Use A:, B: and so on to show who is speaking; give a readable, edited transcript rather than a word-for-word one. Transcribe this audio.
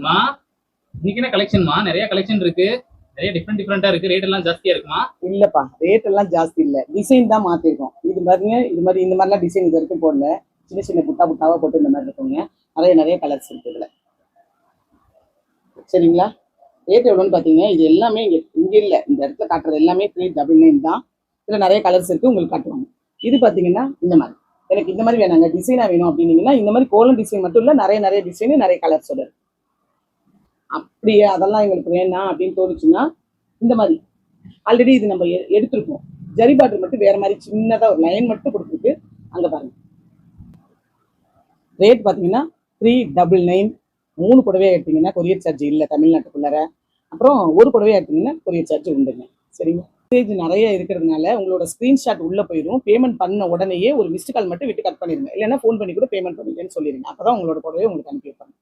A: மா இன்னைக்கு என்ன கலெக்ஷன்மா? நிறைய கலெக்ஷன் இருக்கு, நிறைய டிஃப்ரெண்டா இருக்கு. ரேட் எல்லாம் ஜாஸ்தியா இருக்குமா?
B: இல்லப்பா, ரேட் எல்லாம் ஜாஸ்தி இல்ல, டிசைன் தான் மாத்திருக்கோம். இது பாருங்க, இந்த மாதிரிலாம் டிசைன் இது வரைக்கும் போடல. சின்ன சின்ன புட்டா புட்டாவா போட்டு இந்த மாதிரி இருக்குங்க. நிறைய கலர்ஸ் இருக்கு இதுல. சரிங்களா? ரேட் எவ்வளோன்னு பாத்தீங்கன்னா, இது எல்லாமே இங்க இல்ல, இந்த இடத்துல காட்டுறது எல்லாமே 399 தான். இதுல நிறைய கலர்ஸ் இருக்கு, உங்களுக்கு காட்டுவாங்க. இது பாத்தீங்கன்னா இந்த மாதிரி எனக்கு இந்த மாதிரி வேணாங்க, டிசைனா வேணும் அப்படின்னீங்கன்னா இந்த மாதிரி கோலம் டிசைன் மட்டும் இல்ல, நிறைய டிசைன் நிறைய கலர்ஸோட இருக்கு. அப்படியே அதெல்லாம் எங்களுக்கு வேணாம் அப்படின்னு தோணுச்சுன்னா இந்த மாதிரி ஆல்ரெடி இது நம்ம எடுத்திருக்கோம். ஜரி பாட்டில் மட்டும் வேற மாதிரி சின்னதா ஒரு லைன் மட்டும் கொடுத்துருக்கு. அங்க பாருங்க, ரேட் பாத்தீங்கன்னா 399. 3 புடவையா எடுத்தீங்கன்னா கொரியர் சார்ஜ் இல்லை தமிழ்நாட்டுக்குள்ளார. அப்புறம் ஒரு புடவையா எடுத்தீங்கன்னா கொரியர் சார்ஜ் உண்டுங்க. சரிங்களா? மெசேஜ் நிறைய இருக்கிறதுனால உங்களோட ஸ்கிரீன்ஷாட் உள்ள போயிடும். பேமெண்ட் பண்ண உடனேயே ஒரு மிஸ்டு கால் மட்டும் விட்டு கட் பண்ணிருங்க, இல்லைன்னா ஃபோன் பண்ணி கூட பேமெண்ட் பண்ணிட்டேன்னு சொல்லிடுங்க. அப்பதான் உங்களோட புடவையை உங்களுக்கு அனுப்பி வைப்பாங்க.